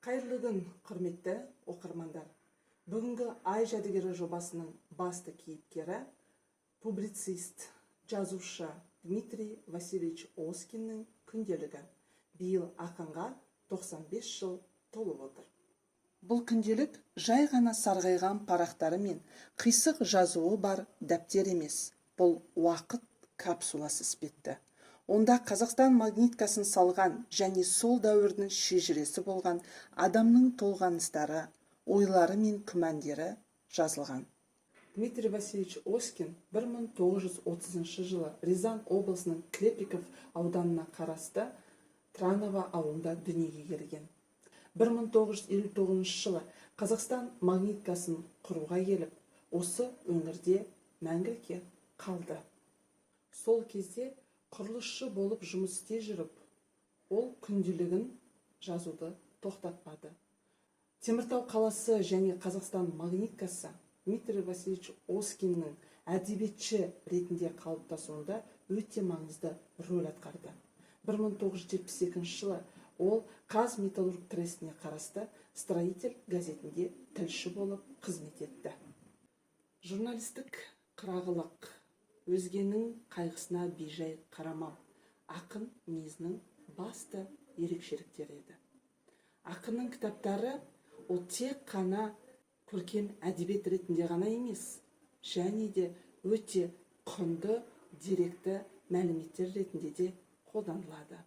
Қайырлы күн, құрметті оқырмандар. Бүгінгі Ай жәдігері жобасының басты кейіпкері публицист, жазушы Дмитрий Васильевич Оскиннің күнделігі. Биыл ақынға 95 жыл толып отыр. Бұл күнделік жай ғана сарғайған парақтары мен қисық жазуы бар дәптер емес. Бұл уақыт капсуласы іспетті. Онда Қазақстан магниткасын салған және сол дәуірдің шежіресі болған адамның толғаныстары, ойлары мен күмәндері жазылған. Дмитрий Васильевич Оскин 1930 жылы Рязань облысының Клепиков ауданына қарасты Траново ауылында дүниеге келген. 1959 жылы Қазақстан магниткасын құруға келіп, осы өңірде мәңгілікке қалды. Сол кезде құрылысшы болып жұмыс істей жүріп, ол күнделігін жазуды тоқтатпады. Теміртау қаласы және Қазақстан магниткасы Дмитрий Васильевич Оскиннің әдебиетші ретінде қалыптасуында өте маңызды рөл атқарды. 1972 жылы ол Қазметаллург трестіне қарасты Строитель газетінде тілші болып қызмет етті. Журналистік қырағылық, өзгенің қайғысына бейжай қарамау ақын мінезінің басты ерекшеліктері еді. Ақынның кітаптары ол тек қана көркем әдебиет ретінде ғана емес, және де өте құнды, деректі мәліметтер ретінде де қолданылады.